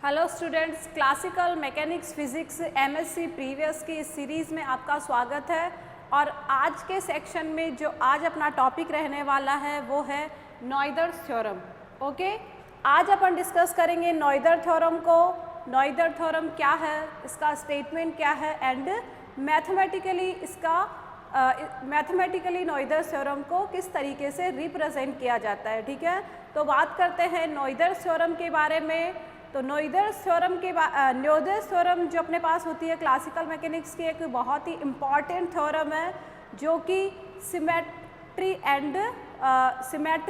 Hello students, classical mechanics physics MSc previous की इस series में आपका स्वागत है। और आज के सेक्शन में जो आज अपना टॉपिक रहने वाला है वो है नॉइदर्स थ्योरम। ओके, आज अपन डिस्कस करेंगे नॉइदर थ्योरम को। नॉइदर थ्योरम क्या है, इसका स्टेटमेंट क्या है एंड मैथमेटिकली नॉइदर्स थ्योरम को किस तरीके से रिप्रेजेंट किया जाता है। ठीक है, तो बात करते हैं नॉइदर्स थ्योरम के बारे में। तो नॉइदर्स थ्योरम जो अपने पास होती है क्लासिकल मैकेनिक्स की एक बहुत ही इम्पॉर्टेंट थ्योरम है जो कि सिमेट्री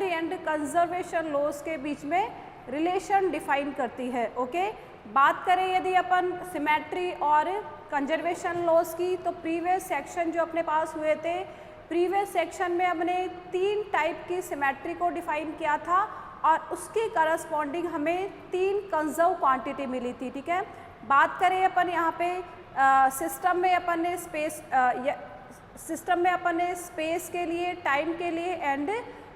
एंड कंजर्वेशन लॉज के बीच में रिलेशन डिफाइन करती है। ओके, बात करें यदि अपन सिमेट्री और कंजर्वेशन लॉज की, तो प्रीवियस सेक्शन जो अपने पास हुए थे, प्रीवियस सेक्शन में हमने 3 टाइप की सिमेट्री को डिफाइन किया था और उसकी करस्पॉन्डिंग हमें 3 कंजर्व क्वांटिटी मिली थी। ठीक है, बात करें अपन यहाँ पे सिस्टम में अपन ने स्पेस के लिए, टाइम के लिए एंड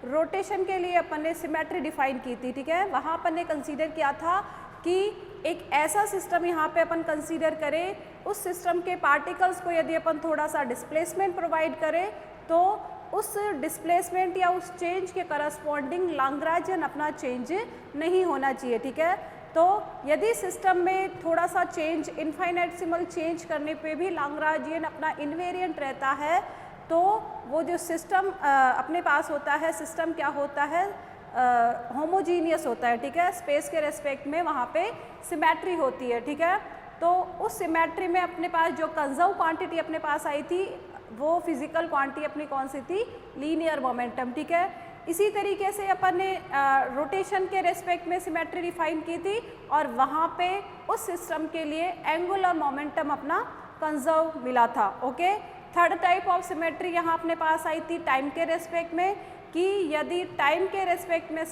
रोटेशन के लिए अपन ने सिमेट्री डिफाइन की थी। ठीक है, वहाँ अपन ने कंसीडर किया था कि एक ऐसा सिस्टम यहाँ पे अपन कंसीडर करें, उस सिस्टम के पार्टिकल्स को यदि अपन थोड़ा सा डिस्प्लेसमेंट प्रोवाइड करें तो उस डिस्प्लेसमेंट या उस चेंज के करस्पॉन्डिंग लाग्रांजियन अपना चेंज नहीं होना चाहिए। ठीक है, तो यदि सिस्टम में थोड़ा सा चेंज, इनफाइनेटसिमल चेंज करने पे भी लाग्रांजियन अपना इनवेरिएंट रहता है, तो वो जो सिस्टम अपने पास होता है, सिस्टम क्या होता है, होमोजीनियस होता है। ठीक है, स्पेस के रेस्पेक्ट में वहाँ पे सिमेट्री होती है। ठीक है, तो उस सिमेट्री में अपने पास जो कंजर्व क्वांटिटी अपने पास आई थी वो फिजिकल क्वांटिटी अपनी कौन सी थी, लीनियर मोमेंटम। ठीक है, इसी तरीके से अपन ने रोटेशन के रेस्पेक्ट में सिमेट्री डिफाइन की थी और वहाँ पे उस सिस्टम के लिए एंगुलर मोमेंटम अपना कंजर्व मिला था। Okay, third type of symmetry यहाँ अपने पास आई थी टाइम के रेस्पेक्ट में, कि यदि टाइम के रेस्पेक्ट में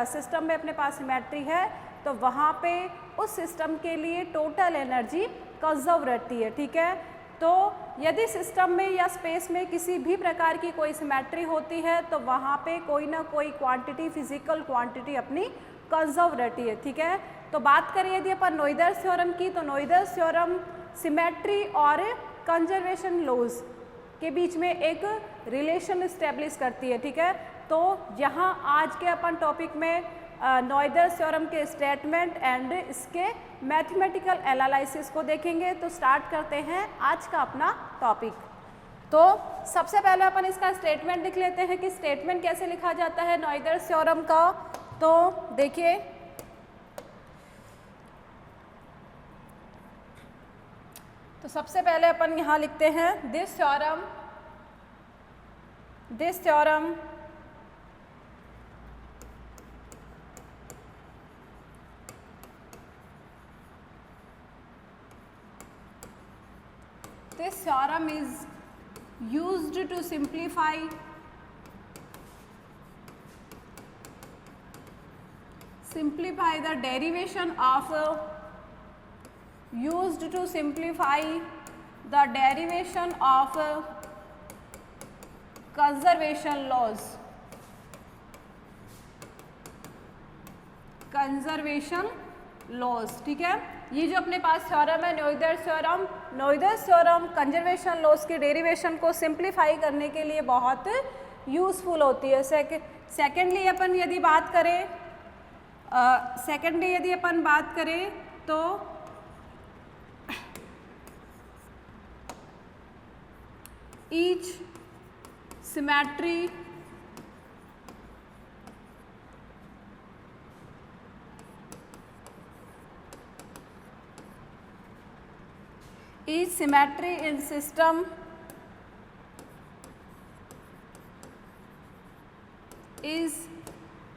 सिस्टम में अपने पास सिमेट्री है तो वहाँ पे उस सिस्टम के लिए टोटल एनर्जी कंजर्व रहती है। ठीक है, तो यदि सिस्टम में या स्पेस में किसी भी प्रकार की कोई सिमेट्री होती है तो वहाँ पे कोई ना कोई क्वांटिटी, फिजिकल क्वांटिटी अपनी कंजर्व रहती है। ठीक है, तो बात करें यदि अपन नॉइदर्स थ्योरम की, तो नॉइदर्स थ्योरम सिमेट्री और कंजर्वेशन लॉज के बीच में एक रिलेशन इस्टेब्लिश करती है। ठीक है, तो यहाँ आज के अपन टॉपिक में नॉइदर्स थ्योरम के स्टेटमेंट एंड इसके मैथमेटिकल एनालिसिस को देखेंगे। तो स्टार्ट करते हैं आज का अपना टॉपिक। तो सबसे पहले अपन इसका स्टेटमेंट लिख लेते हैं कि स्टेटमेंट कैसे लिखा जाता है नॉइदर्स थ्योरम का। तो देखिए, तो सबसे पहले अपन यहाँ लिखते हैं this theorem is used to simplify the derivation of conservation laws। ठीक है, ये जो अपने पास थ्योरम है नॉइदर्स थ्योरम कंजर्वेशन लॉज के डेरिवेशन को सिंप्लीफाई करने के लिए बहुत यूजफुल होती है। सेकेंडली अपन यदि बात करें तो each symmetry in system is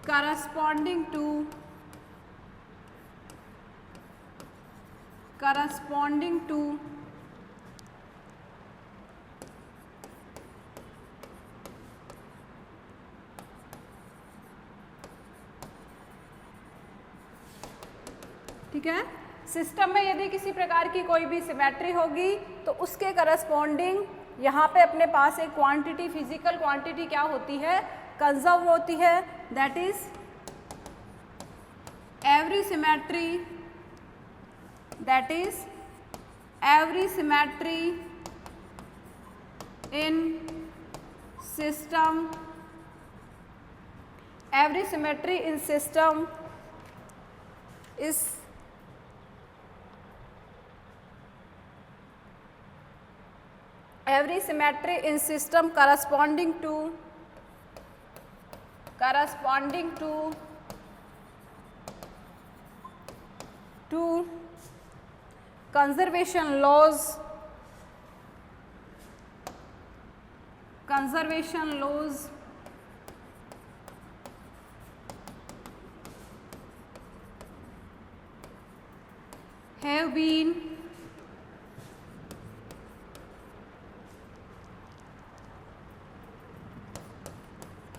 corresponding to ठीक है, सिस्टम में यदि किसी प्रकार की कोई भी सिमेट्री होगी तो उसके करस्पॉन्डिंग यहाँ पे अपने पास एक क्वांटिटी, फिजिकल क्वांटिटी क्या होती है, कंजर्व होती है। That is every symmetry that is every symmetry in system, every symmetry in system is every symmetry in system corresponding to conservation laws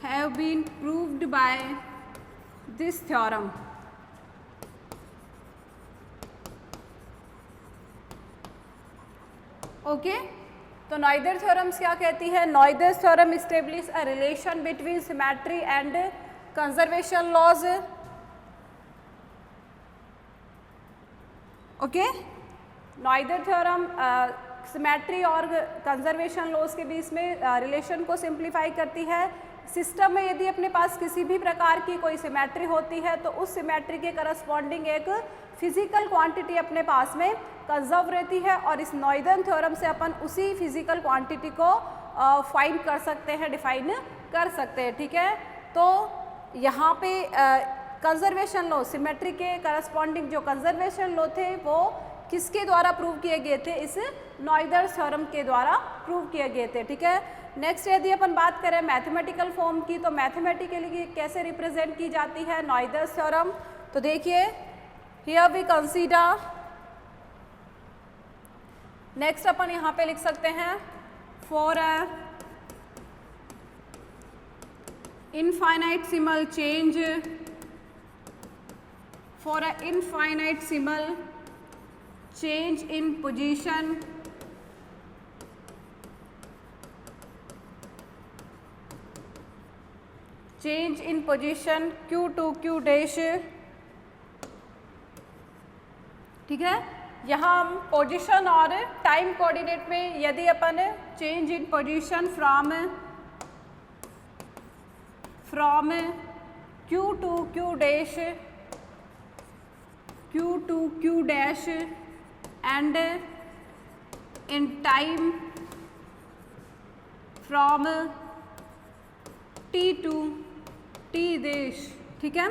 have been proved by this theorem. Okay तो Noether theorems क्या कहती है? Noether theorem establish a relation between symmetry and conservation laws. Okay, Noether theorem symmetry और conservation laws के बीच में relation को simplify करती है. सिस्टम में यदि अपने पास किसी भी प्रकार की कोई सिमेट्री होती है तो उस सिमेट्री के करस्पॉन्डिंग एक फिजिकल क्वांटिटी अपने पास में कंजर्व रहती है और इस नॉइदर थ्योरम से अपन उसी फिजिकल क्वांटिटी को फाइंड कर सकते हैं, डिफाइन कर सकते हैं. ठीक है, तो यहाँ पे कंजर्वेशन लॉ, सिमेट्री के करस्पॉन्डिंग जो कंजर्वेशन लॉ थे वो किसके द्वारा प्रूव किए गए थे? इस नॉइदर थ्योरम के द्वारा प्रूव किए गए थे. ठीक है, नेक्स्ट यदि अपन बात करें मैथमेटिकल फॉर्म की तो मैथमेटिकली कैसे रिप्रेजेंट की जाती है नॉइदर थ्योरम? तो देखिए, हियर वी कंसीडर, नेक्स्ट अपन यहाँ पे लिख सकते हैं for a infinitesimal change, for a infinitesimal change in position q to q dash. ठीक है, यहाँ हम पोजीशन और टाइम कोऑर्डिनेट में यदि अपन change in position from q to q dash and in time from t to t dash. ठीक है,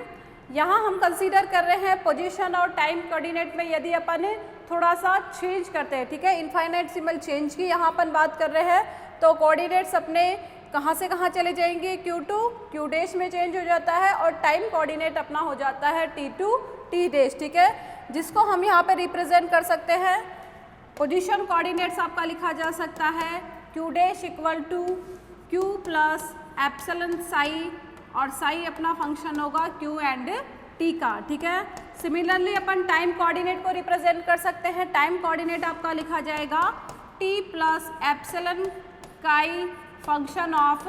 यहाँ हम कंसीडर कर रहे हैं पोजीशन और टाइम कोऑर्डिनेट में यदि अपन थोड़ा सा चेंज करते हैं. ठीक है, इनफाइनाइटेसिमल चेंज की यहाँ अपन बात कर रहे हैं तो कोऑर्डिनेट्स अपने कहाँ से कहाँ चले जाएंगे? q to q dash में चेंज हो जाता है और टाइम कोऑर्डिनेट अपना हो जाता है t to t dash. ठीक है, जिसको हम यहाँ पे रिप्रेजेंट कर सकते हैं, पोजीशन कोऑर्डिनेट्स आपका लिखा जा सकता है q dash equal to q plus epsilon psi और साई अपना फंक्शन होगा q एंड t का. ठीक है, सिमिलरली अपन टाइम कोऑर्डिनेट को रिप्रेजेंट कर सकते हैं. टाइम कोऑर्डिनेट आपका लिखा जाएगा t प्लस एप्सिलॉन काई फंक्शन ऑफ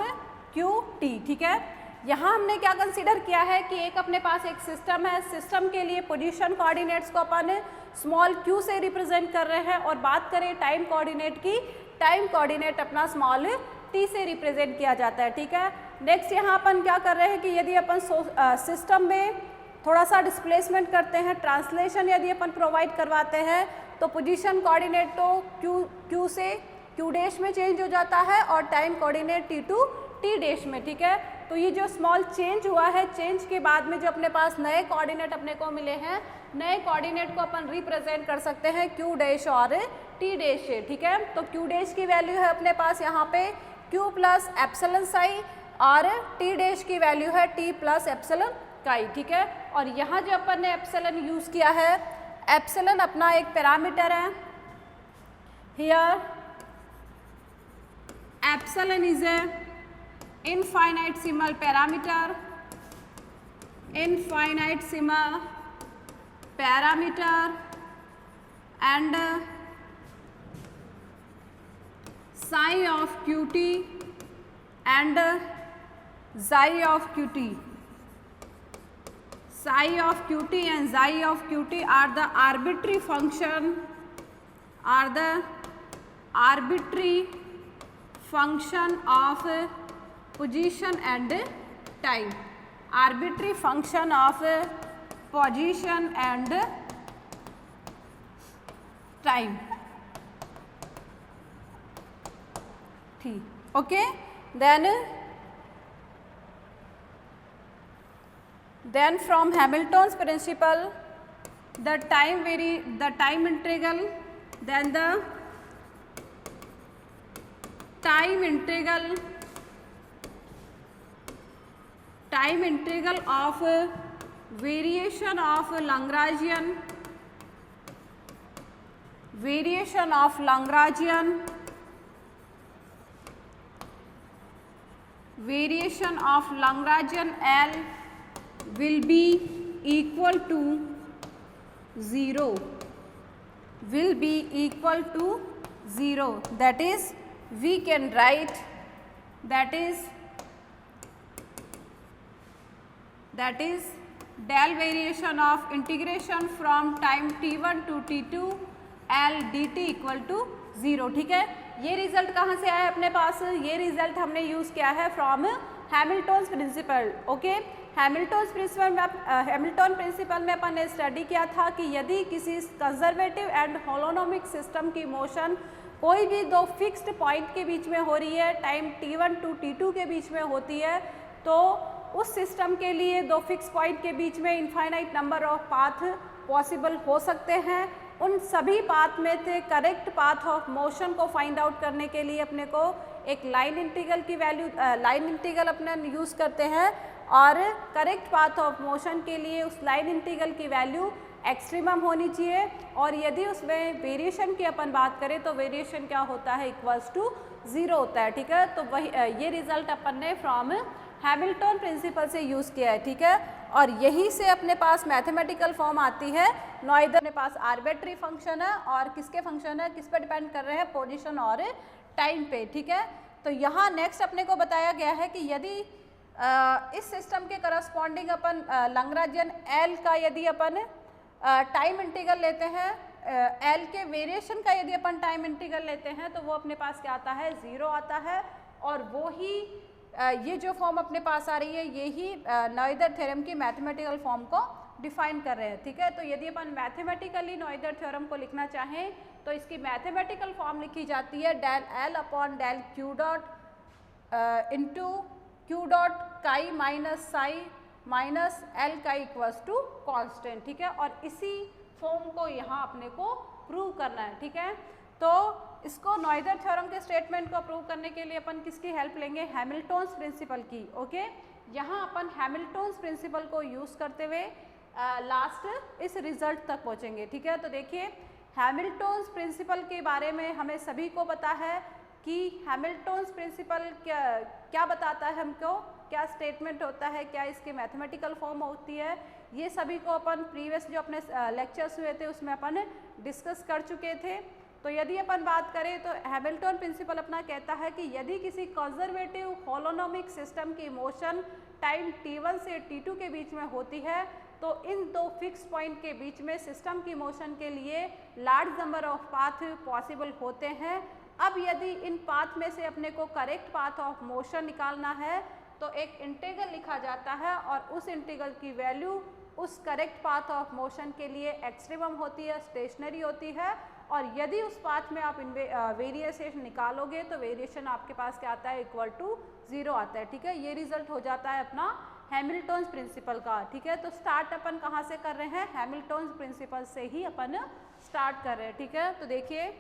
q t. ठीक है, यहाँ हमने क्या कंसीडर किया है कि एक अपने पास एक सिस्टम है, सिस्टम के लिए पोजीशन कोऑर्डिनेट्स को अपन स्मॉल q से रिप्रेजेंट कर रहे हैं और बात करें टाइम कोऑर्डिनेट की, टाइम कोऑर्डिनेट अपना स्मॉल t से रिप्रेजेंट किया जाता है. ठीक है, नेक्स्ट यहाँ अपन क्या कर रहे हैं कि यदि अपन सिस्टम में थोड़ा सा डिस्प्लेसमेंट करते हैं, ट्रांसलेशन यदि अपन प्रोवाइड करवाते हैं तो पोजीशन कोऑर्डिनेट तो q से q डैश में चेंज हो जाता है और time coordinate t to t dash में. ठीक है, तो ये जो स्मॉल चेंज हुआ है, चेंज के बाद में जो अपने पास नए कोऑर्डिनेट अपने को मिले हैं, नए कोऑर्डिनेट को अपन रिप्रेजेंट कर सकते हैं q डैश और t डैश से. ठीक है, तो q डैश की वैल्यू है अपने पास यहाँ पे q प्लस एप्सिलॉन साई और t डैश की वैल्यू है t प्लस एप्सिलॉन काई. ठीक है, और यहाँ जो अपन ने एप्सिलॉन यूज़ किया है, एप्सिलॉन अपना एक पैरामीटर है. Here epsilon is a infinitesimal parameter and psi of qt and xi of qt. psi of qt and xi of qt are the arbitrary function of position and time. Arbitrary function of position and time. ठीक, okay. Then from Hamilton's principle, the time integral, then the time integral of variation of Lagrangian L will be equal to 0. That is, we can write that is del variation of integration from time t1 to t2 L dt equal to 0. ठीक है, ये result कहाँ से आया अपने पास? ये result हमने use किया है from Hamilton's principle. Okay, Hamilton principle में अपन ने स्टडी किया था कि यदि किसी कंजर्वेटिव एंड होलोनोमिक सिस्टम की मोशन कोई भी दो फिक्स्ड पॉइंट के बीच में हो रही है, टाइम t1 टू t2 के बीच में होती है, तो उस सिस्टम के लिए दो फिक्स पॉइंट के बीच में infinite number of path possible हो सकते हैं. उन सभी पाथ में से करेक्ट पाथ ऑफ मोशन को फाइंड आउट करने के लिए अपने को एक लाइन इंटीग्रल अपने यूज़ करते हैं, और करेक्ट पाथ ऑफ मोशन के लिए उस लाइन इंटीग्रल की वैल्यू एक्सट्रीमम होनी चाहिए. और यदि उसमें वेरिएशन की अपन बात करें तो वेरिएशन क्या होता है? इक्वल्स टू 0 होता है. ठीक है, तो वही ये रिजल्ट अपन ने फ्रॉम हैमिल्टन प्रिंसिपल से यूज़ किया है. ठीक है, और यही से अपने पास मैथमेटिकल फॉर्म आती है. नॉइदर अपने पास आर्बिट्री फंक्शन है और किसके फंक्शन है, किस पे डिपेंड कर रहे हैं? पोजीशन और टाइम पे. ठीक है, तो यहाँ नेक्स्ट अपने को बताया गया है कि यदि इस सिस्टम के करस्पॉन्डिंग अपन लैग्रेंजियन एल का यदि अपन टाइम इंटीग्रल लेते हैं, एल के वेरिएशन का यदि अपन टाइम इंटीग्रल लेते हैं, तो वो अपने पास क्या आता है? 0 आता है. और वो ही ये जो फॉर्म अपने पास आ रही है, ये ही नॉइदर थ्योरम की मैथमेटिकल फॉर्म को डिफाइन कर रहे हैं. ठीक है, तो यदि अपन मैथमेटिकली नॉइदर थ्योरम को लिखना चाहें तो इसकी मैथमेटिकल फॉर्म लिखी जाती है del L upon del Q dot into Q dot chi minus psi minus L chi equals to constant. ठीक है, और इसी फॉर्म को यहाँ अपने को प्रूव करना है. ठीक है, तो इसको नॉइदर थ्योरम के स्टेटमेंट को प्रूव करने के लिए अपन किसकी हेल्प लेंगे? हैमिल्टन्स प्रिंसिपल की. ओके, यहाँ अपन हैमिल्टन्स प्रिंसिपल को यूज़ करते हुए लास्ट इस रिजल्ट तक पहुँचेंगे. ठीक है, तो देखिए हैमिल्टन्स प्रिंसिपल के बारे में हमें सभी को पता है कि हैमिल्टन्स प्रिंसिपल क्या बताता है हमको, क्या स्टेटमेंट होता है, क्या इसकी मैथमेटिकल फॉर्म होती है, ये सभी को अपन प्रीवियस जो अपने लेक्चर्स हुए थे उसमें अपन डिस्कस कर चुके थे. तो यदि अपन बात करें तो हैमिल्टन प्रिंसिपल अपना कहता है कि यदि किसी कंजर्वेटिव होलोनोमिक सिस्टम की मोशन टाइम t1 से t2 के बीच में होती है, तो इन दो फिक्स पॉइंट के बीच में सिस्टम की मोशन के लिए large number of path possible होते हैं. अब यदि इन पाथ में से अपने को करेक्ट पाथ ऑफ मोशन निकालना है तो एक इंटीग्रल लिखा जाता है, और उस इंटीग्रल की वैल्यू उस करेक्ट पाथ ऑफ मोशन के लिए एक्सट्रीमम होती है, स्टेशनरी होती है. और यदि उस पाथ में आप वेरिएशन निकालोगे तो वेरिएशन आपके पास क्या आता है? इक्वल टू 0 आता है. ठीक है, ये रिजल्ट हो जाता है अपना हैमिल्टन्स प्रिंसिपल का. ठीक है, तो स्टार्ट अपन कहाँ से कर रहे हैं? हैमिल्टन्स प्रिंसिपल से ही अपन स्टार्ट कर रहे हैं. ठीक है, तो देखिए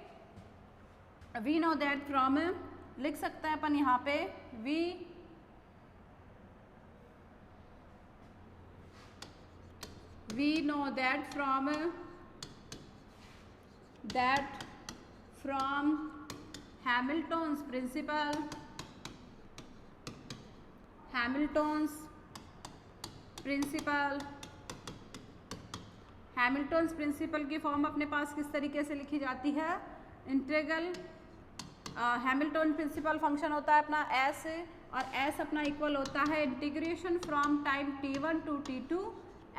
वी नो दैट फ्रॉम, लिख सकते हैं अपन यहाँ पे we know that from Hamilton's principle की फॉर्म अपने पास किस तरीके से लिखी जाती है? इंटीग्रल हैमिल्टन प्रिंसिपल फंक्शन होता है अपना s, और s अपना इक्वल होता है integration from time t1 to t2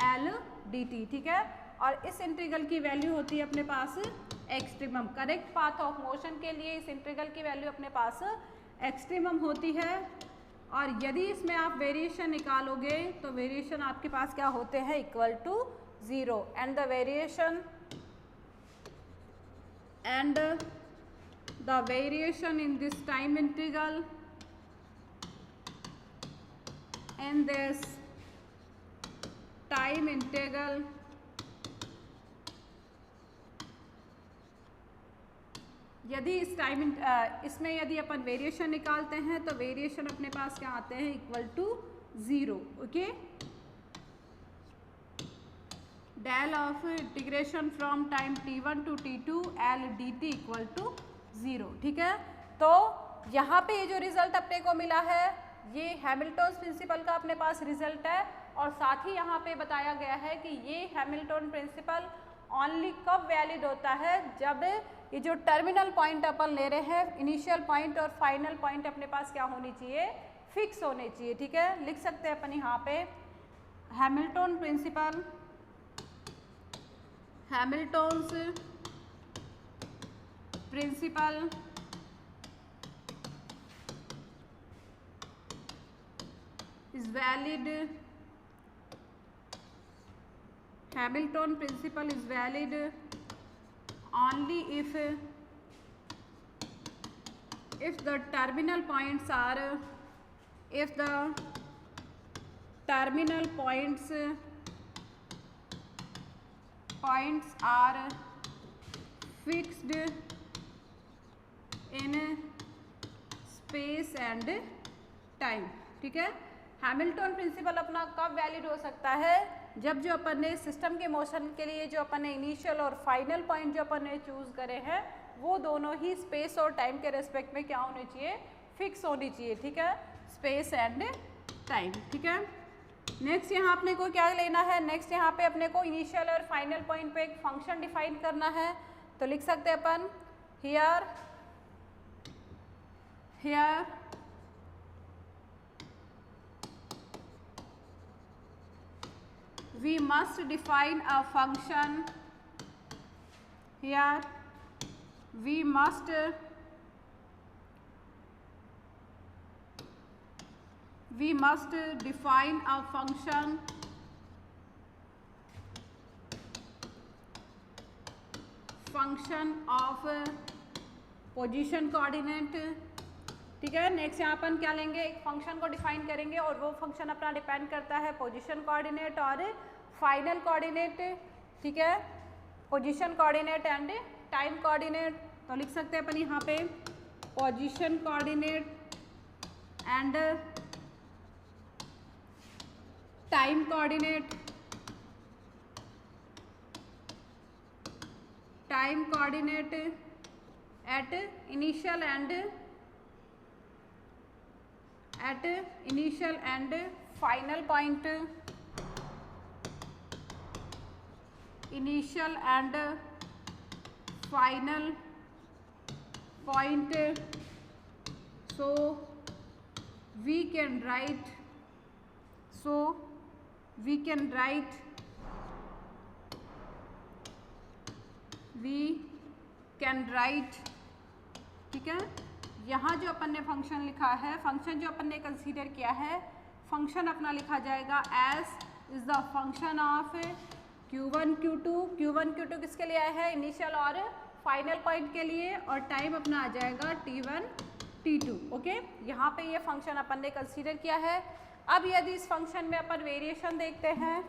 L D T, ठीक है। और इस इंटीग्रल की वैल्यू होती है अपने पास extremum. Correct path of motion के लिए इस इंटीग्रल की वैल्यू अपने पास एक्सट्रीमम होती है। और यदि इसमें आप वेरिएशन निकालोगे तो वेरिएशन आपके पास क्या होते हैं, equal to 0 and the variation in this time integral यदि इसमें यदि अपन वेरिएशन निकालते हैं तो वेरिएशन अपने पास क्या आते हैं, equal to 0। Okay, del of integration from time t1 to t2 L D T equal to 0, ठीक है। तो यहाँ पे ये जो रिजल्ट अपने को मिला है ये हैमिल्टन प्रिंसिपल का अपने पास रिजल्ट है। और साथ ही यहाँ पे बताया गया है कि ये हैमिल्टन प्रिंसिपल ओनली कब वैलिड होता है, जब ये जो टर्मिनल पॉइंट अपन ले रहे हैं, इनिशियल पॉइंट और फाइनल पॉइंट अपने पास क्या होनी चाहिए, फिक्स होने चाहिए, ठीक है। लिख सकते हैं अपन यहाँ पे Hamilton principle, Hamilton's principle is valid, Hamilton principle is valid only if the terminal points are, if the terminal points are fixed in space and time, ठीक है। हैमिल्टन प्रिंसिपल अपना कब वैलिड हो सकता है, जब जो अपन ने सिस्टम के मोशन के लिए जो अपन ने इनिशियल और फाइनल पॉइंट जो अपन ने चूज करे हैं वो दोनों ही स्पेस और टाइम के रेस्पेक्ट में क्या होने चाहिए, फिक्स होनी चाहिए, ठीक है, स्पेस एंड टाइम, ठीक है। नेक्स्ट यहाँ अपने को क्या लेना है, नेक्स्ट यहाँ पे अपने को इनिशियल और फाइनल पॉइंट पे एक फंक्शन डिफाइन करना है। तो लिख सकते हैं अपन here we must define a function, here we must define a function of position coordinate, ठीक है। नेक्स्ट यहाँ अपन क्या लेंगे, एक फंक्शन को डिफाइन करेंगे और वो फंक्शन अपना डिपेंड करता है पोजीशन कोऑर्डिनेट और फाइनल कोऑर्डिनेट, ठीक है, position coordinate and time coordinate. तो लिख सकते हैं अपन यहाँ पे position coordinate and time coordinate, at initial and final point, initial and final point. So we can write ठीक है। यहाँ जो अपन ने फंक्शन लिखा है, फंक्शन जो अपन ने कंसीडर किया है, फंक्शन अपना लिखा जाएगा as is the function of Q1 Q2 किसके लिए आया है, इनिशियल और फाइनल पॉइंट के लिए, और टाइम अपना आ जाएगा T1 T2, ओके। यहाँ पे ये फंक्शन अपन ने कंसीडर किया है। अब यदि इस फंक्शन में अपन वेरिएशन देखते हैं,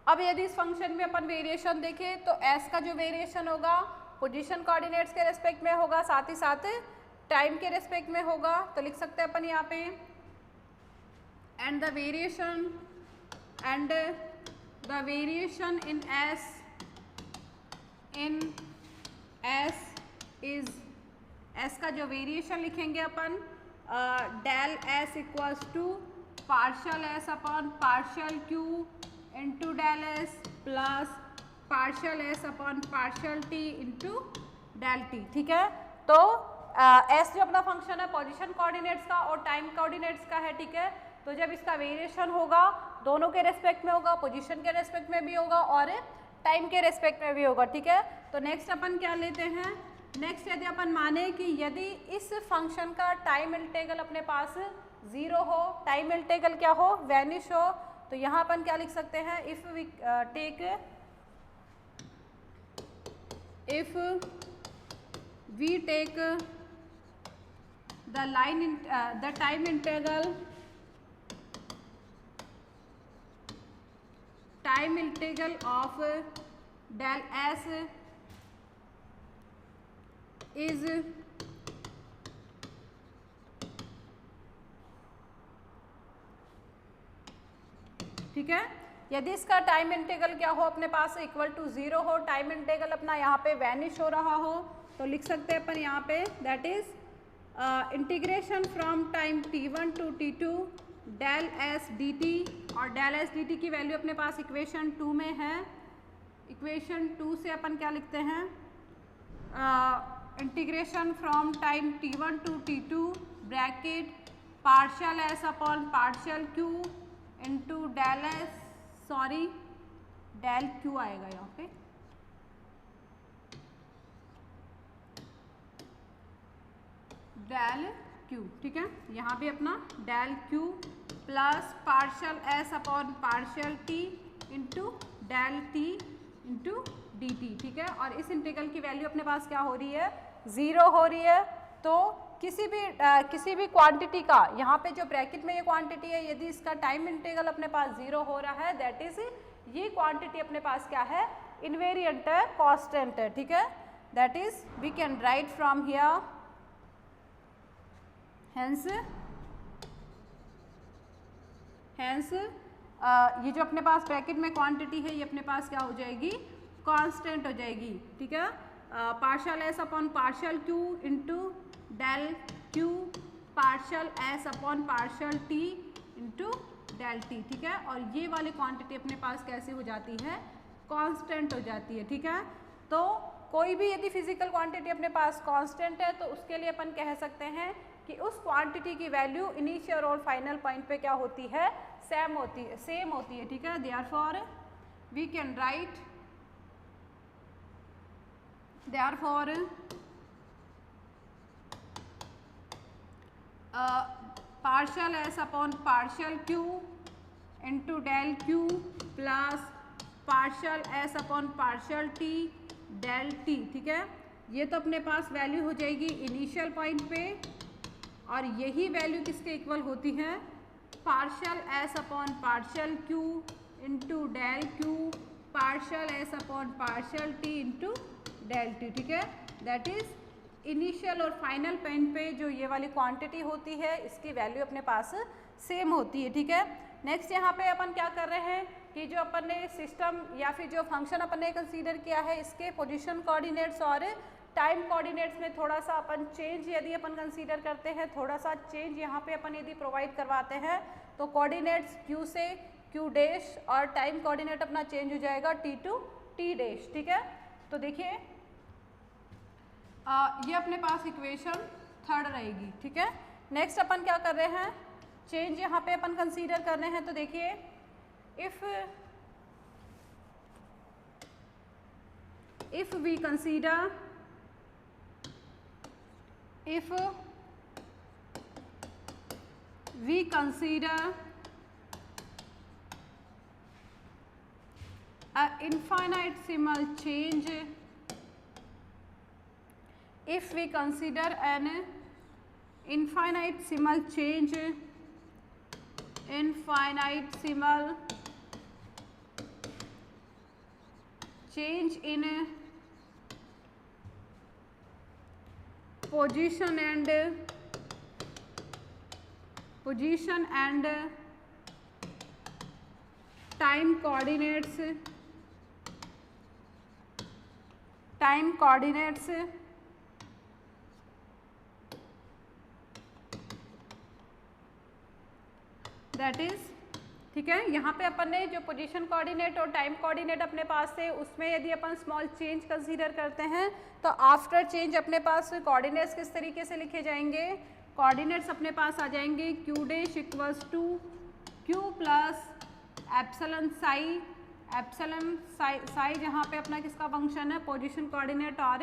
अब यदि इस फंक्शन में अपन वेरिएशन देखें तो s का जो वेरिएशन होगा पोजीशन कोऑर्डिनेट्स के रेस्पेक्ट में होगा, साथ ही साथ टाइम के रेस्पेक्ट में होगा। तो लिख सकते हैं अपन यहाँ पे and the variation in s is, s का जो वेरिएशन लिखेंगे अपन del s equals to partial s upon partial q into del S plus partial S upon partial T into del T, ठीक है। तो एस जो अपना फंक्शन है पोजीशन कोऑर्डिनेट्स का और टाइम कोऑर्डिनेट्स का है, ठीक है। तो जब इसका वेरिएशन होगा दोनों के रेस्पेक्ट में होगा, पोजीशन के रेस्पेक्ट में भी होगा और टाइम के रेस्पेक्ट में भी होगा, ठीक है। तो नेक्स्ट अपन क्या लेते हैं, नेक्स्ट यदि अपन माने कि यदि इस फंक्शन का टाइम इंटीग्रल अपने पास 0 हो, टाइम इंटीग्रल क्या हो, वैनिश हो, तो यहाँ अपन क्या लिख सकते हैं, if we take the time integral of del s is ठीक है। यदि इसका टाइम इंटीग्रल क्या हो अपने पास इक्वल टू 0 हो, टाइम इंटीग्रल अपना यहाँ पे वैनिश हो रहा हो, तो लिख सकते हैं अपन यहाँ पे that is integration from time t1 to t2 del S D T, और डेल एस डी टी की वैल्यू अपने पास इक्वेशन 2 में है। इक्वेशन 2 से अपन क्या लिखते हैं, integration from time t1 to t2 bracket partial S upon partial Q into del S, sorry del Q आएगा यहाँ पे, डेल क्यू, ठीक है। यहाँ भी अपना del Q plus partial S upon partial T into del T into D T, ठीक है। और इस इंटीग्रल की वैल्यू अपने पास क्या हो रही है, 0 हो रही है। तो किसी भी क्वांटिटी का यहाँ पे जो ब्रैकेट में ये क्वांटिटी है, यदि इसका टाइम इंटीग्रल अपने पास 0 हो रहा है, दैट इज ये क्वांटिटी अपने पास क्या है, इनवेरिएंट है, कांस्टेंट है, ठीक है। That is we can write from here, hence ये जो अपने पास ब्रैकेट में क्वांटिटी है ये अपने पास क्या हो जाएगी, कांस्टेंट हो जाएगी, ठीक है। Partial S upon partial Q into del Q partial S upon partial T into del T, ठीक है। और ये वाली क्वांटिटी अपने पास कैसे हो जाती है, कांस्टेंट हो जाती है, ठीक है। तो कोई भी यदि फिजिकल क्वांटिटी अपने पास कांस्टेंट है तो उसके लिए अपन कह सकते हैं कि उस क्वांटिटी की वैल्यू इनिशियल और फाइनल पॉइंट पे क्या होती है, सेम होती है, ठीक है। Therefore we can write, therefore partial S upon partial Q into del Q plus partial S upon partial T del T, ठीक है। ये तो अपने पास वैल्यू हो जाएगी इनिशियल पॉइंट पे, और यही वैल्यू किसके इक्वल होती है, partial S upon partial Q into del Q partial S upon partial T into del T, ठीक है। दैट इज इनिशियल और फाइनल पॉइंट पे जो ये वाली क्वांटिटी होती है इसकी वैल्यू अपने पास सेम होती है, ठीक है। नेक्स्ट यहाँ पे अपन क्या कर रहे हैं कि जो अपन ने सिस्टम या फिर जो फंक्शन अपन ने कंसीडर किया है इसके पोजीशन कोऑर्डिनेट्स और टाइम कोऑर्डिनेट्स में थोड़ा सा अपन चेंज यदि अपन कंसीडर करते हैं, थोड़ा सा चेंज यहाँ पे अपन यदि प्रोवाइड करवाते हैं तो कोऑर्डिनेट्स क्यू से क्यू डैश और टाइम कोऑर्डिनेट अपना चेंज हो जाएगा टी टू टी डैश, ठीक है। तो देखिए ये अपने पास इक्वेशन 3 रहेगी, ठीक है। नेक्स्ट अपन क्या कर रहे हैं, चेंज यहाँ पे अपन कंसीडर कर रहे हैं। तो देखिए if we consider a infinitesimal change, if we consider an infinitesimal change in position and time coordinates, that is ठीक है। यहाँ पे अपन ने जो पोजीशन कोऑर्डिनेट और टाइम कोऑर्डिनेट अपने पास थे उसमें यदि अपन स्मॉल चेंज कंसीडर करते हैं तो आफ्टर चेंज अपने पास कोऑर्डिनेट्स किस तरीके से लिखे जाएंगे, कोऑर्डिनेट्स अपने पास आ जाएंगे q dash equals to q plus epsilon psi जहाँ पे अपना किसका फंक्शन है, पोजीशन कोऑर्डिनेट और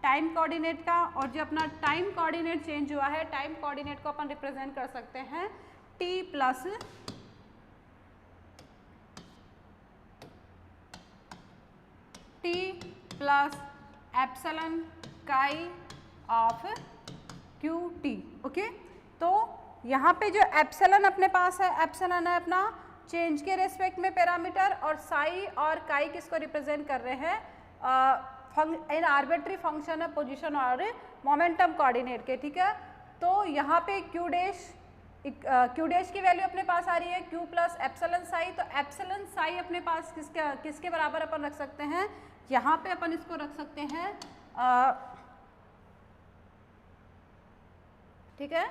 टाइम कोऑर्डिनेट का। और जो अपना टाइम कोऑर्डिनेट चेंज हुआ है, टाइम कोऑर्डिनेट को अपन रिप्रेजेंट कर सकते हैं t प्लस एप्सिलॉन काई ऑफ क्यू टी। ओके, तो यहाँ पे जो एप्सिलॉन अपने पास है, एप्सिलॉन है अपना चेंज के रेस्पेक्ट में पैरामीटर, और साई और काई किसको रिप्रेजेंट कर रहे हैं, इन आर्बिट्री फंक्शन है पोजीशन और मोमेंटम कोऑर्डिनेट के। ठीक है, तो यहाँ पे क्यू डैश की वैल्यू अपने पास आ रही है q प्लस एप्सिलॉन साई। तो एप्सिलॉन साई अपने पास किसके बराबर अपन रख सकते हैं, यहाँ पे अपन इसको रख सकते हैं, ठीक है,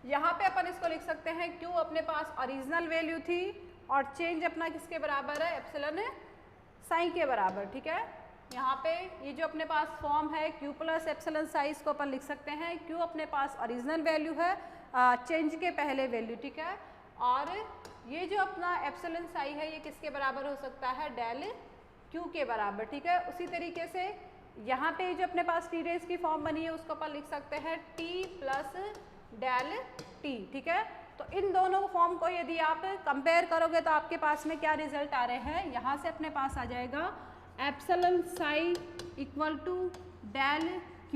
यहाँ पे अपन इसको लिख सकते हैं q अपने पास ओरिजिनल वैल्यू थी और चेंज अपना किसके बराबर है, एप्सिलॉन साई के बराबर। ठीक है, यहाँ पे ये जो अपने पास फॉर्म है q प्लस एप्सिलॉन साई, इसको अपन लिख सकते हैं q अपने पास ओरिजिनल वैल्यू है, चेंज के पहले वैल्यू। ठीक है, और ये जो अपना एप्सिलॉन साई है ये किसके बराबर हो सकता है, डेल q के बराबर। ठीक है, उसी तरीके से यहाँ पे जो अपने पास टी डैश की फॉर्म बनी है उसको अपन लिख सकते हैं t प्लस डेल t। ठीक है, तो इन दोनों फॉर्म को यदि आप कंपेयर करोगे तो आपके पास में क्या रिजल्ट आ रहे हैं, यहाँ से अपने पास आ जाएगा epsilon psi equal to del q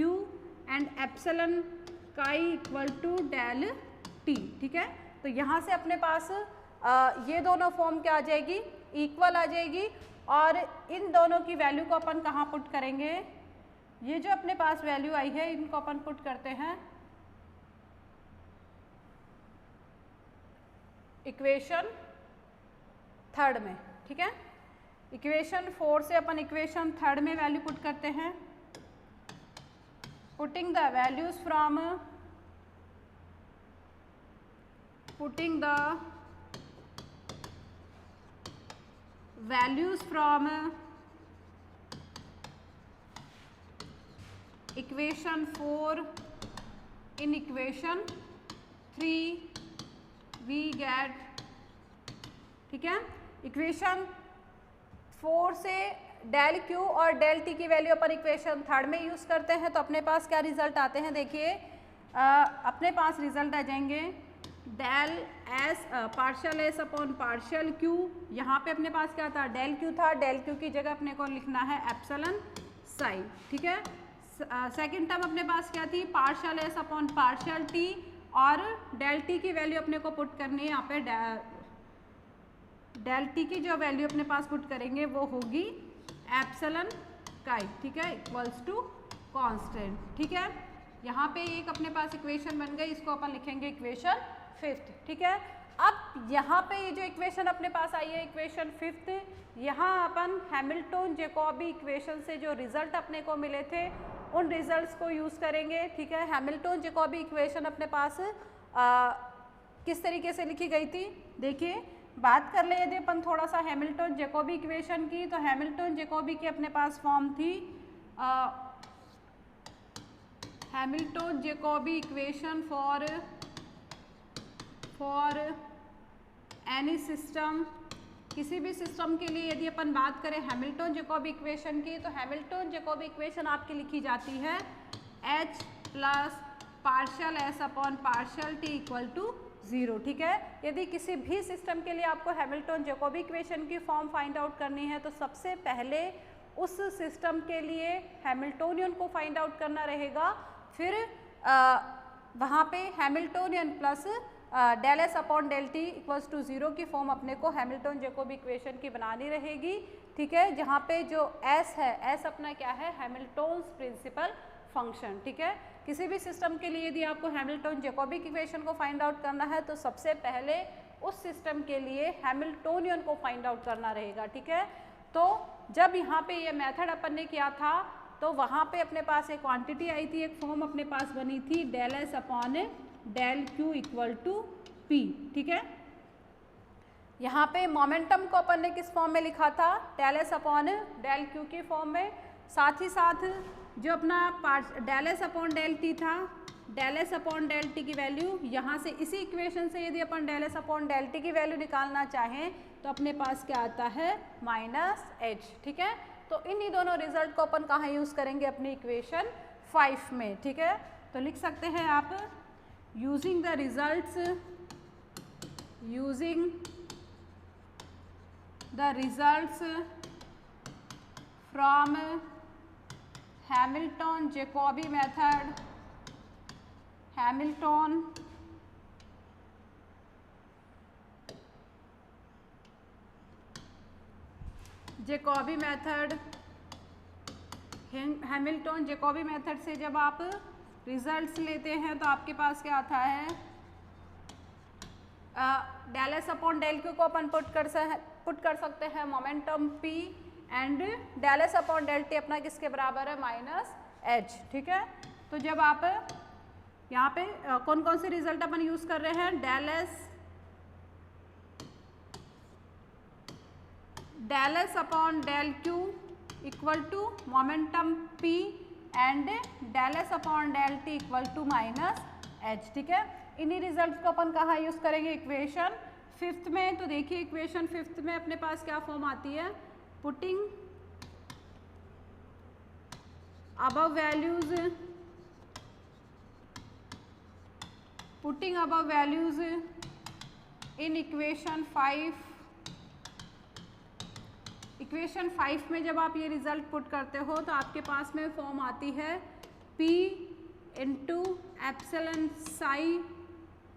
and epsilon chi equal to del t। ठीक है, तो यहाँ से अपने पास ये दोनों फॉर्म क्या आ जाएगी, इक्वल आ जाएगी, और इन दोनों की वैल्यू को अपन कहाँ पुट करेंगे, ये जो अपने पास वैल्यू आई है इनको अपन पुट करते हैं इक्वेशन 3 में। ठीक है, इक्वेशन 4 से अपन इक्वेशन 3 में वैल्यू पुट करते हैं, putting the values from equation 4 in equation 3 we get. ठीक है, इक्वेशन 4 से डेल q और डेल t की वैल्यू अपन इक्वेशन 3 में यूज करते हैं, तो अपने पास क्या रिजल्ट आते हैं, देखिए अपने पास रिजल्ट आ जाएंगे del S partial S upon partial q। यहाँ पे अपने पास क्या था, डेल q था, डेल q की जगह अपने को लिखना है एप्सिलॉन साई। ठीक है, सेकेंड टर्म अपने पास क्या थी, partial S upon partial t, और डेल t की वैल्यू अपने को पुट करनी है यहाँ पे, डेल t की जो वैल्यू अपने पास पुट करेंगे वो होगी एप्सिलॉन काई। ठीक है, इक्वल्स टू कांस्टेंट। ठीक है, यहाँ पे एक अपने पास इक्वेशन बन गई, इसको अपन लिखेंगे इक्वेशन 5। ठीक है, अब यहाँ पे ये जो इक्वेशन अपने पास आई है इक्वेशन 5, यहाँ अपन हैमिल्टन जैकोबी इक्वेशन से जो रिजल्ट अपने को मिले थे उन रिजल्ट्स को यूज़ करेंगे। ठीक है, हैमिल्टन जैकोबी इक्वेशन अपने पास किस तरीके से लिखी गई थी, देखिए बात कर ले यदि अपन थोड़ा सा हैमिल्टन जैकोबी इक्वेशन की, तो हैमिल्टन जैकोबी की अपने पास फॉर्म थी Hamilton Jacobi equation for any system. किसी भी सिस्टम के लिए यदि अपन बात करें हैमिल्टन जैकोबी इक्वेशन की, तो हैमिल्टन जैकोबी इक्वेशन आपकी लिखी जाती है h plus partial S upon partial T equal to 0। ठीक है, यदि किसी भी सिस्टम के लिए आपको हैमिल्टन जैकोबी इक्वेशन की फॉर्म फाइंड आउट करनी है तो सबसे पहले उस सिस्टम के लिए हैमिल्टोनियन को फाइंड आउट करना रहेगा, फिर वहाँ पे Hamiltonian plus del S upon del T equals to 0 की फॉर्म अपने को हैमिल्टन जैकोबी इक्वेशन की बनानी रहेगी। ठीक है, जहाँ पे जो s है, s अपना क्या है, हैमिल्टन्स प्रिंसिपल फंक्शन। ठीक है, किसी भी सिस्टम के लिए यदि आपको हैमिल्टन जैकोबिक इक्वेशन को फाइंड आउट करना है तो सबसे पहले उस सिस्टम के लिए हैमिल्टोनियन को फाइंड आउट करना रहेगा। ठीक है, तो जब यहाँ पे ये मेथड अपन ने किया था तो वहाँ पे अपने पास एक क्वांटिटी आई थी, एक फॉर्म अपने पास बनी थी del S upon del Q equal to P. ठीक है, यहाँ पे मोमेंटम को अपन ने किस फॉर्म में लिखा था, del S upon del Q की फॉर्म में। साथ ही साथ जो अपना del S upon del T था, del S upon del T की वैल्यू यहाँ से इसी इक्वेशन से यदि अपन del S upon del T की वैल्यू निकालना चाहें तो अपने पास क्या आता है, माइनस एच। ठीक है, तो इन्हीं दोनों रिजल्ट को अपन कहाँ यूज़ करेंगे, अपनी इक्वेशन 5 में। ठीक है, तो लिख सकते हैं आप using the results, using the results from Hamilton Jacobi method, Hamilton Jacobi method, Hamilton Jacobi method से जब आप रिजल्ट्स लेते हैं तो आपके पास क्या आता है, del S upon del Q को अपन पुट कर सकते हैं momentum P, and del S upon del T अपना किसके बराबर है, माइनस एच। ठीक है, तो जब आप यहाँ पे कौन कौन से रिजल्ट अपन यूज कर रहे हैं, del S upon del Q equal to momentum P and del S upon del T equal to minus H. ठीक है, इन्हीं रिजल्ट को अपन कहाँ यूज करेंगे, इक्वेशन 5th में। तो देखिए इक्वेशन 5th में अपने पास क्या फॉर्म आती है, putting above values in equation 5। Equation 5 में जब आप ये रिजल्ट पुट करते हो तो आपके पास में फॉर्म आती है P into epsilon Sai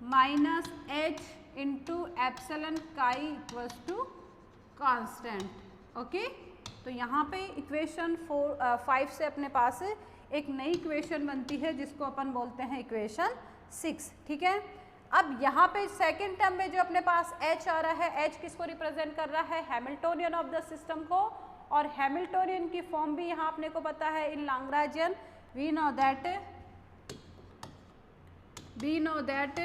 minus H into epsilon chi equals to constant. Okay, तो यहाँ पे इक्वेशन 5 से अपने पास एक नई इक्वेशन बनती है जिसको अपन बोलते हैं इक्वेशन 6। ठीक है, अब यहाँ पे सेकेंड टर्म में जो अपने पास H आ रहा है, H किसको रिप्रेजेंट कर रहा है, हैमिल्टोनियन ऑफ द सिस्टम को, और हैमिल्टोनियन की फॉर्म भी यहाँ अपने को पता है इन लैग्रांजियन। वी नो दैट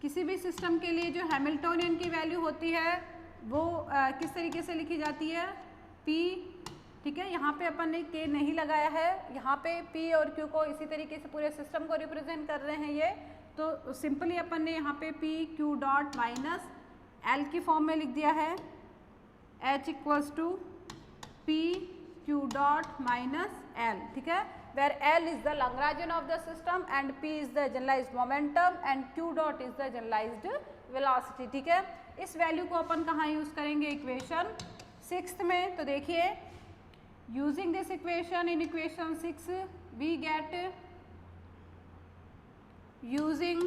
किसी भी सिस्टम के लिए जो हैमिल्टोनियन की वैल्यू होती है वो किस तरीके से लिखी जाती है, P। ठीक है, यहाँ पे अपन ने K नहीं लगाया है, यहाँ पे P और Q को इसी तरीके से पूरे सिस्टम को रिप्रेजेंट कर रहे हैं ये, तो सिंपली अपन ने यहाँ पे P Q dot minus L की फॉर्म में लिख दिया है, H equals to P Q dot minus L। ठीक है, where L is the Lagrangian of the system and P is the generalized momentum and Q dot is the generalized velocity। ठीक है, इस वैल्यू को अपन कहाँ यूज करेंगे, equation 6 में। तो देखिए using this equation in equation 6 we get, using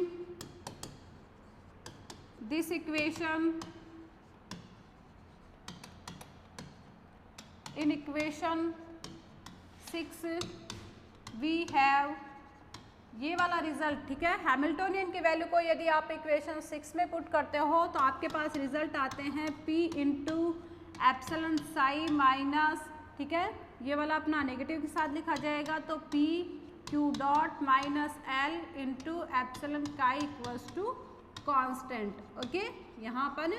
this equation in equation 6 we have ये वाला रिजल्ट। ठीक है, हैमिल्टोनियन की वैल्यू को यदि आप इक्वेशन 6 में पुट करते हो तो आपके पास रिजल्ट आते हैं P into epsilon Sai minus, ठीक है, ये वाला अपना नेगेटिव के साथ लिखा जाएगा, तो P Q dot minus L into epsilon chi equals to constant. Okay, यहाँ अपन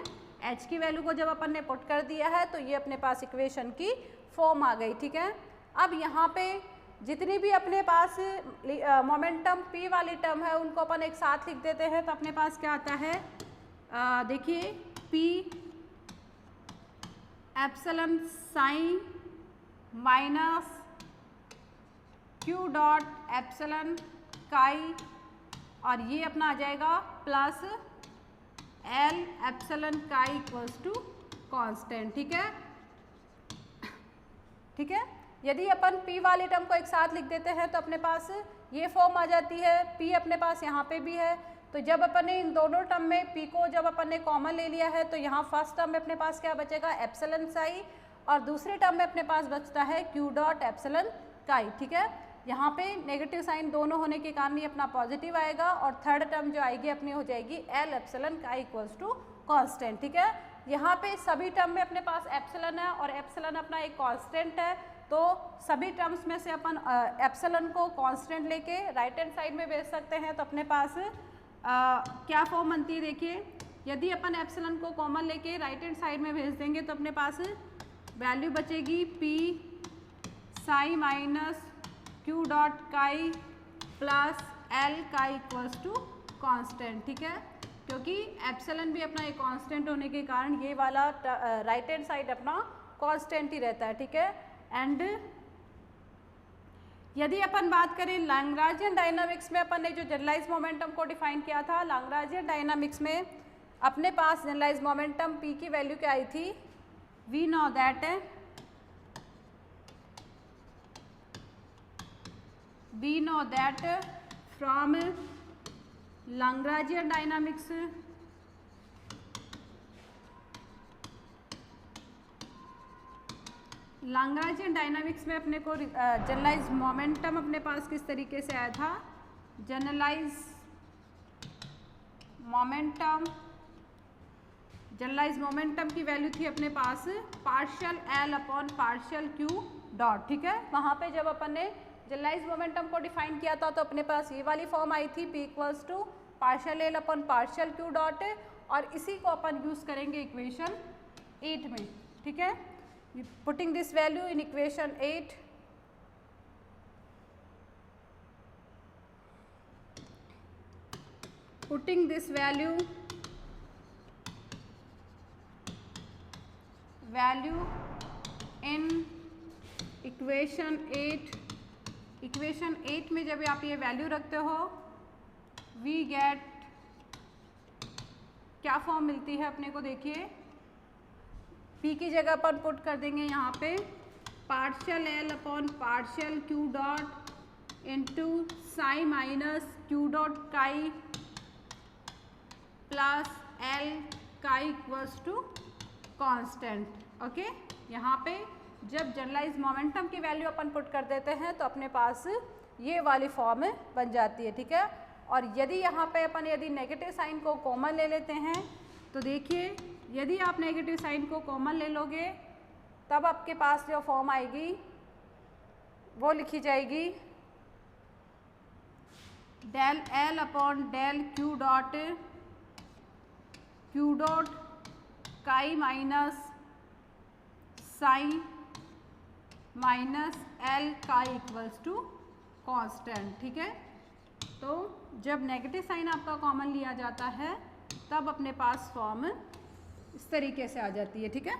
H की वैल्यू को जब अपन ने पुट कर दिया है तो ये अपने पास इक्वेशन की फॉर्म आ गई। ठीक है, अब यहाँ पे जितनी भी अपने पास मोमेंटम P वाली टर्म है उनको अपन एक साथ लिख देते हैं, तो अपने पास क्या आता है, देखिए P epsilon sine minus Q dot epsilon chi, और ये अपना आ जाएगा plus L epsilon chi equals to constant. ठीक है, ठीक है, यदि अपन P वाली टर्म को एक साथ लिख देते हैं तो अपने पास ये फॉर्म आ जाती है, P अपने पास यहाँ पे भी है, तो जब अपन ने इन दोनों टर्म में P को जब अपन ने कॉमन ले लिया है तो यहाँ फर्स्ट टर्म में अपने पास क्या बचेगा, एप्सिलन साई, और दूसरे टर्म में अपने पास बचता है Q डॉट एप्सिलन काई। ठीक है, यहाँ पे नेगेटिव साइन दोनों होने के कारण ये अपना पॉजिटिव आएगा, और थर्ड टर्म जो आएगी अपनी हो जाएगी L epsilon chi equals to constant. ठीक है, यहाँ पे सभी टर्म में अपने पास एप्सिलन है और एप्सिलन अपना एक कॉन्स्टेंट है, तो सभी टर्म्स में से अपन एप्सिलन को कांस्टेंट लेके राइट हैंड साइड में भेज सकते हैं, तो अपने पास क्या फॉर्म बनती है, देखिए यदि अपन एप्सिलॉन को कॉमन लेके राइट हैंड साइड में भेज देंगे तो अपने पास वैल्यू बचेगी P Sai minus Q dot काई plus L chi equals to constant, ठीक है, क्योंकि एप्सिलॉन भी अपना एक कांस्टेंट होने के कारण ये वाला राइट हैंड साइड अपना कांस्टेंट ही रहता है, ठीक है। एंड यदि अपन बात करें लैग्रांजियन डायनामिक्स में, अपन ने जो जनरलाइज मोमेंटम को डिफाइन किया था, लैग्रांजियन डायनामिक्स में अपने पास जनरलाइज मोमेंटम p की वैल्यू क्या आई थी, we know that from Lagrangian dynamics Lagrangian dynamics में अपने को जनरलाइज मोमेंटम अपने पास किस तरीके से आया था, जनरलाइज मोमेंटम की वैल्यू थी अपने पास partial L upon partial Q dot, ठीक है। वहाँ पे जब अपन ने जनरलाइज मोमेंटम को डिफाइन किया था तो अपने पास ये वाली फॉर्म आई थी p equals to partial L upon partial Q dot, और इसी को अपन यूज़ करेंगे इक्वेशन 8 में, ठीक है। Putting this value in equation 8, putting this value in equation 8 में जब आप ये वैल्यू रखते हो we get क्या फॉर्म मिलती है अपने को, देखिए p की जगह पर पुट कर देंगे यहाँ पे partial L upon partial Q dot into Sai minus Q dot काई plus L chi equals to constant, okay. यहाँ पे जब जनरलाइज मोमेंटम की वैल्यू अपन पुट कर देते हैं तो अपने पास ये वाली फॉर्म बन जाती है, ठीक है। और यदि यहाँ पे अपन यदि नेगेटिव साइन को कॉमन ले लेते हैं तो देखिए यदि आप नेगेटिव साइन को कॉमन ले लोगे तब आपके पास जो फॉर्म आएगी वो लिखी जाएगी del L upon del Q dot chi minus psi minus L chi equals to constant, ठीक है। तो जब नेगेटिव साइन आपका कॉमन लिया जाता है तब अपने पास फॉर्म इस तरीके से आ जाती है, ठीक है।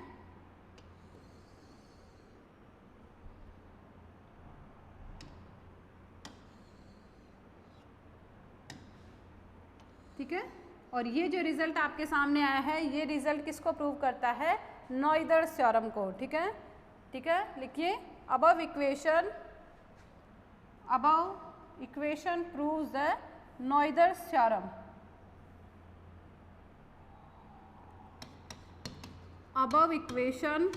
ठीक है, और ये जो रिजल्ट आपके सामने आया है ये रिजल्ट किसको प्रूव करता है, नॉइदर्स थ्योरम को, ठीक है। ठीक है, लिखिए above equation proves the Noether's theorem. Above equation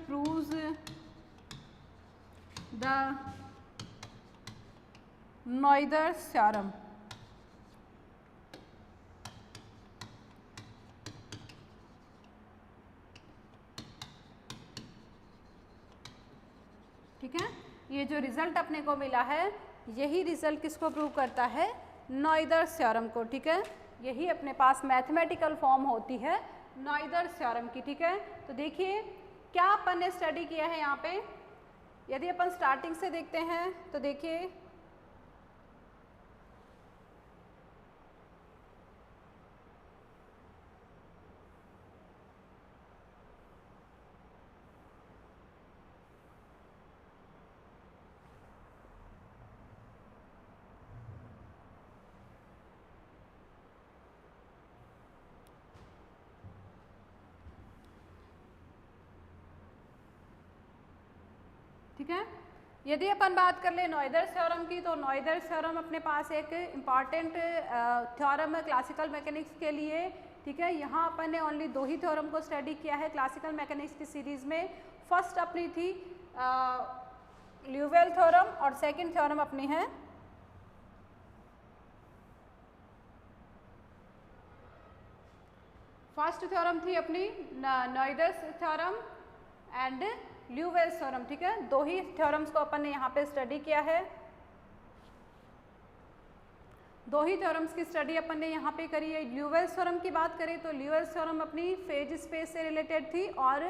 proves the Noether's theorem. ठीक है, ये जो रिजल्ट अपने को मिला है यही रिजल्ट किसको प्रूव करता है, नॉइदर्स थ्योरम को, ठीक है। यही अपने पास मैथमेटिकल फॉर्म होती है नॉइदर्स थ्योरम की, ठीक है। तो देखिए क्या अपन ने स्टडी किया है यहाँ पे, यदि अपन स्टार्टिंग से देखते हैं तो देखिए ठीक है। यदि अपन बात कर ले नॉइदर्स थ्योरम की तो नॉइदर्स थ्योरम अपने पास एक इम्पॉर्टेंट थ्योरम है क्लासिकल मैकेनिक्स के लिए, ठीक है। यहाँ अपन ने ओनली 2 ही थ्योरम को स्टडी किया है क्लासिकल मैकेनिक्स की सीरीज में। फर्स्ट अपनी थी ल्यूवेल थ्योरम और सेकंड थ्योरम अपनी है फर्स्ट थ्योरम थी अपनी नॉइदर्स थ्योरम एंड ल्यूवेल्स थ्योरम, ठीक है। 2 ही थ्योरम्स को अपन ने यहाँ पे स्टडी किया है। दो ही थ्योरम्स की स्टडी अपन ने यहाँ पे करी है। ल्यूवेल्स थ्योरम की बात करें तो ल्यूवेल्स थ्योरम अपनी फेज स्पेस से रिलेटेड थी और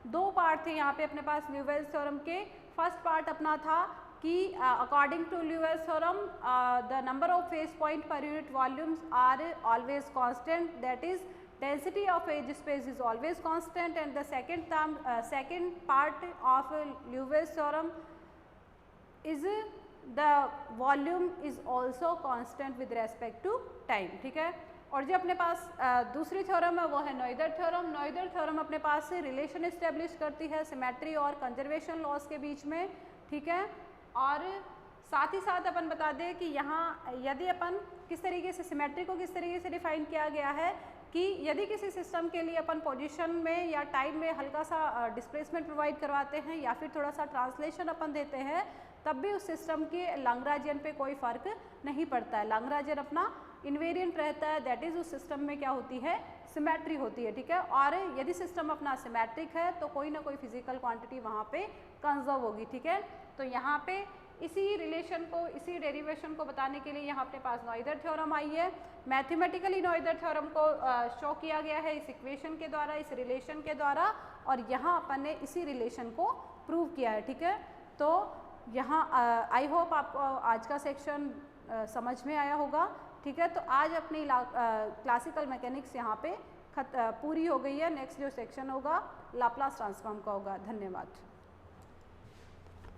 दो पार्ट थे यहाँ पे अपने पास ल्यूवेल्स थ्योरम के। फर्स्ट पार्ट अपना था कि according to Liouville's theorem the number of phase point per unit volumes are always constant, that is density of phase space is always constant, and the second part of Liouville's theorem is the volume is also constant with respect to time, ठीक है। और जो अपने पास दूसरी theorem है वो है Noether theorem. नॉइदर theorem अपने पास से रिलेशन इस्टेब्लिश करती है सिमेट्री और कंजर्वेशन लॉस के बीच में, ठीक है। और साथ ही साथ अपन बता दें कि यहाँ यदि अपन किस तरीके से सिमेट्री को किस तरीके से डिफाइन किया गया है कि यदि किसी सिस्टम के लिए अपन पोजीशन में या टाइम में हल्का सा डिस्प्लेसमेंट प्रोवाइड करवाते हैं या फिर थोड़ा सा ट्रांसलेशन अपन देते हैं, तब भी उस सिस्टम के लैग्रांजियन पे कोई फ़र्क नहीं पड़ता है। लैग्रांजियन अपना इन्वेरिएंट रहता है, दैट इज़ उस सिस्टम में क्या होती है, सिमेट्री होती है, ठीक है। और यदि सिस्टम अपना सिमेट्रिक है तो कोई ना कोई फिजिकल क्वांटिटी वहाँ पे कंजर्व होगी, ठीक है। तो यहाँ पे इसी रिलेशन को, इसी डेरिवेशन को बताने के लिए यहाँ अपने पास नॉइदर थ्योरम आई है। मैथमेटिकली नॉइदर थ्योरम को शो किया गया है इस इक्वेशन के द्वारा, इस रिलेशन के द्वारा, और यहाँ अपन ने इसी रिलेशन को प्रूव किया है, ठीक है। तो यहाँ आई होप आपको आज का सेक्शन समझ में आया होगा, ठीक है। तो आज अपनी क्लासिकल मैकेनिक्स यहाँ पे पूरी हो गई है। नेक्स्ट जो सेक्शन होगा लाप्लास ट्रांसफॉर्म का होगा। धन्यवाद।